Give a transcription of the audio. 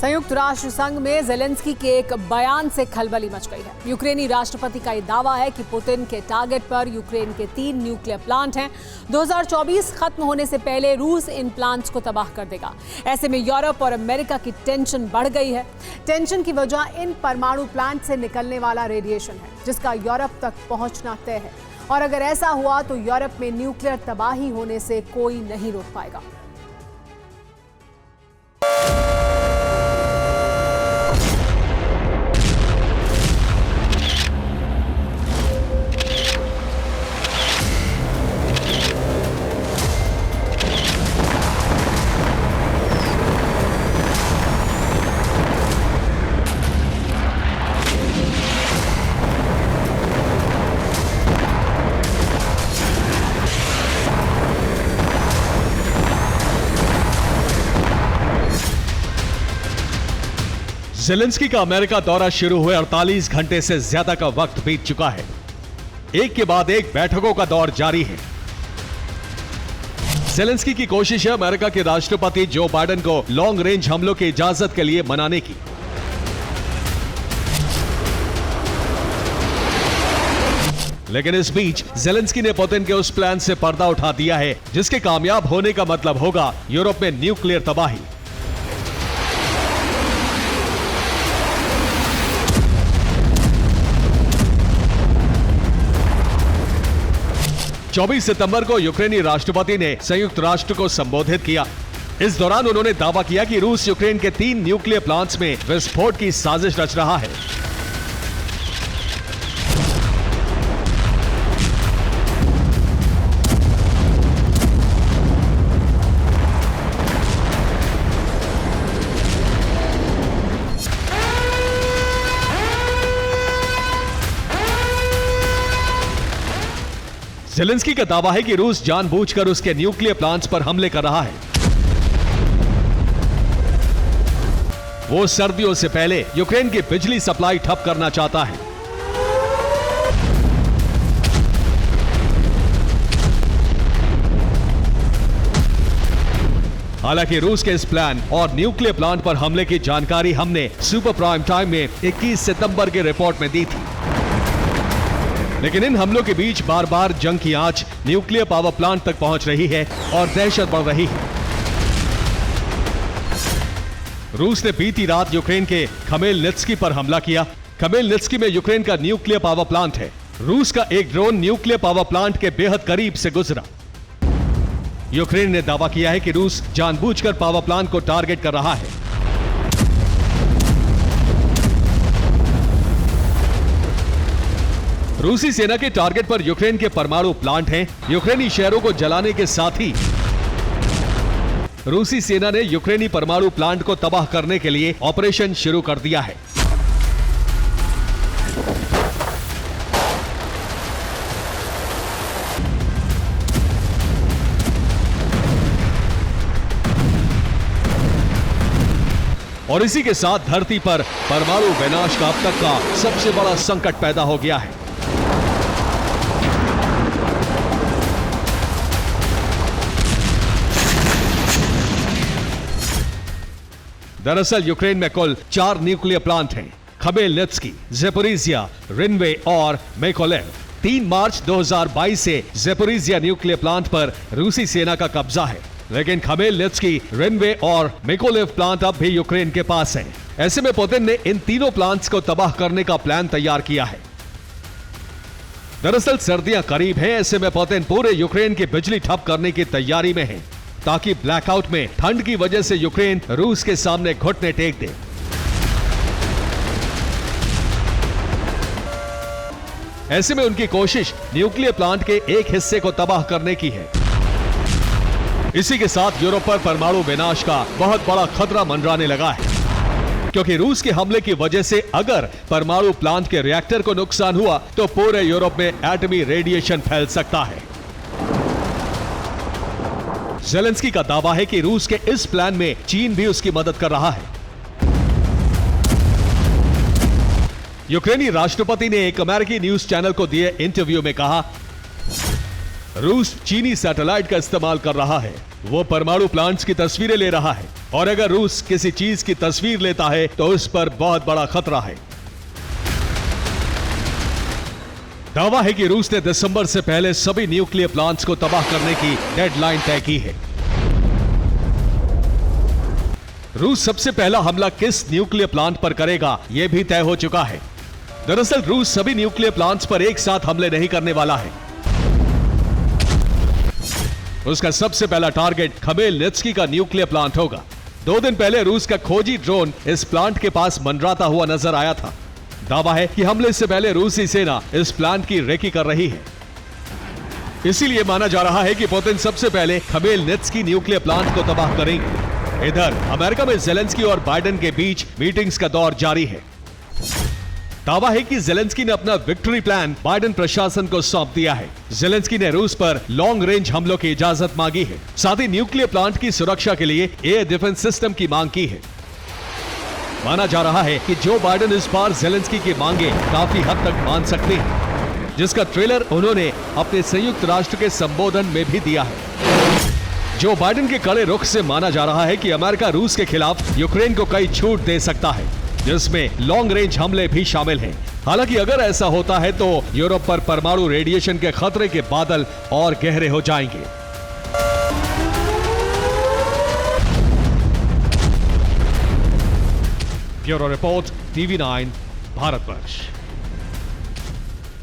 संयुक्त राष्ट्र संघ में ज़ेलेंस्की के एक बयान से खलबली मच गई है। यूक्रेनी राष्ट्रपति का यह दावा है कि पुतिन के टारगेट पर यूक्रेन के 3 न्यूक्लियर प्लांट हैं। 2024 खत्म होने से पहले रूस इन प्लांट्स को तबाह कर देगा। ऐसे में यूरोप और अमेरिका की टेंशन बढ़ गई है। टेंशन की वजह इन परमाणु प्लांट से निकलने वाला रेडिएशन है, जिसका यूरोप तक पहुंचना तय है। और अगर ऐसा हुआ तो यूरोप में न्यूक्लियर तबाही होने से कोई नहीं रोक पाएगा। ज़ेलेंस्की का अमेरिका दौरा शुरू हुए 48 घंटे से ज्यादा का वक्त बीत चुका है। एक के बाद एक बैठकों का दौर जारी है। ज़ेलेंस्की की कोशिश है अमेरिका के राष्ट्रपति जो बाइडेन को लॉन्ग रेंज हमलों की इजाजत के लिए मनाने की। लेकिन इस बीच ज़ेलेंस्की ने पुतिन के उस प्लान से पर्दा उठा दिया है जिसके कामयाब होने का मतलब होगा यूरोप में न्यूक्लियर तबाही। चौबीस सितंबर को यूक्रेनी राष्ट्रपति ने संयुक्त राष्ट्र को संबोधित किया। इस दौरान उन्होंने दावा किया कि रूस यूक्रेन के 3 न्यूक्लियर प्लांट्स में विस्फोट की साजिश रच रहा है। ज़ेलेंस्की का दावा है कि रूस जानबूझकर उसके न्यूक्लियर प्लांट्स पर हमले कर रहा है। वो सर्दियों से पहले यूक्रेन की बिजली सप्लाई ठप करना चाहता है। हालांकि रूस के इस प्लान और न्यूक्लियर प्लांट पर हमले की जानकारी हमने सुपर प्राइम टाइम में 21 सितंबर के रिपोर्ट में दी थी। लेकिन इन हमलों के बीच बार बार जंग की आंच न्यूक्लियर पावर प्लांट तक पहुंच रही है और दहशत बढ़ रही है। रूस ने बीती रात यूक्रेन के खमेलनित्स्की पर हमला किया। खमेलनित्स्की में यूक्रेन का न्यूक्लियर पावर प्लांट है। रूस का एक ड्रोन न्यूक्लियर पावर प्लांट के बेहद करीब से गुजरा। यूक्रेन ने दावा किया है कि रूस जानबूझकर पावर प्लांट को टारगेट कर रहा है। रूसी सेना के टारगेट पर यूक्रेन के परमाणु प्लांट हैं। यूक्रेनी शहरों को जलाने के साथ ही रूसी सेना ने यूक्रेनी परमाणु प्लांट को तबाह करने के लिए ऑपरेशन शुरू कर दिया है। और इसी के साथ धरती पर परमाणु विनाश का अब तक का सबसे बड़ा संकट पैदा हो गया है। दरअसल यूक्रेन में कुल 4 न्यूक्लियर प्लांट हैं। खमेलनित्स्की, ज़ेपोरिजिया, रिन्वे और मैकोलेव। 3 मार्च 2022 से ज़ेपोरिजिया न्यूक्लियर प्लांट पर रूसी सेना का कब्जा है, लेकिन खमेलनित्स्की, रिन्वे और मैकोलेव प्लांट अब भी यूक्रेन के पास हैं। ऐसे में पुतिन ने इन तीनों प्लांट्स को तबाह करने का प्लान तैयार किया है। दरअसल सर्दियां करीब हैं, ऐसे में पुतिन पूरे यूक्रेन की बिजली ठप करने की तैयारी में है ताकि ब्लैकआउट में ठंड की वजह से यूक्रेन रूस के सामने घुटने टेक दे। ऐसे में उनकी कोशिश न्यूक्लियर प्लांट के एक हिस्से को तबाह करने की है। इसी के साथ यूरोप पर परमाणु विनाश का बहुत बड़ा खतरा मंडराने लगा है, क्योंकि रूस के हमले की वजह से अगर परमाणु प्लांट के रिएक्टर को नुकसान हुआ तो पूरे यूरोप में एटमी रेडिएशन फैल सकता है। ज़ेलेंस्की का दावा है कि रूस के इस प्लान में चीन भी उसकी मदद कर रहा है। यूक्रेनी राष्ट्रपति ने एक अमेरिकी न्यूज चैनल को दिए इंटरव्यू में कहा, रूस चीनी सैटेलाइट का इस्तेमाल कर रहा है। वो परमाणु प्लांट्स की तस्वीरें ले रहा है और अगर रूस किसी चीज की तस्वीर लेता है तो उस पर बहुत बड़ा खतरा है। दावा है कि रूस ने दिसंबर से पहले सभी न्यूक्लियर प्लांट्स को तबाह करने की डेडलाइन तय की है। रूस सबसे पहला हमला किस न्यूक्लियर प्लांट पर करेगा यह भी तय हो चुका है। दरअसल रूस सभी न्यूक्लियर प्लांट्स पर एक साथ हमले नहीं करने वाला है। उसका सबसे पहला टारगेट खमेलनित्स्की का न्यूक्लियर प्लांट होगा। 2 दिन पहले रूस का खोजी ड्रोन इस प्लांट के पास मंडराता हुआ नजर आया था। दावा है कि हमले से पहले रूसी सेना इस प्लांट की रेकी कर रही है। इसीलिए माना जा रहा है कि पुतिन सबसे पहले खमेलनित्स्की न्यूक्लियर प्लांट को तबाह करेंगे। इधर अमेरिका में जेलेंस्की और बाइडेन के बीच मीटिंग्स का दौर जारी है। दावा है कि जेलेंस्की ने अपना विक्ट्री प्लान बाइडेन प्रशासन को सौंप दिया है। जेलेंस्की ने रूस पर लॉन्ग रेंज हमलों की इजाजत मांगी है। साथ ही न्यूक्लियर प्लांट की सुरक्षा के लिए एयर डिफेंस सिस्टम की मांग की है। माना जा रहा है कि जो बाइडेन इस बार जेलेंस्की की मांगे काफी हद तक मान सकते हैं, जिसका ट्रेलर उन्होंने अपने संयुक्त राष्ट्र के संबोधन में भी दिया है। जो बाइडेन के कड़े रुख से माना जा रहा है कि अमेरिका रूस के खिलाफ यूक्रेन को कई छूट दे सकता है, जिसमें लॉन्ग रेंज हमले भी शामिल हैं। हालांकि अगर ऐसा होता है तो यूरोप पर परमाणु रेडिएशन के खतरे के बादल और गहरे हो जाएंगे। Bureau report, TV9 Bharatvarsh.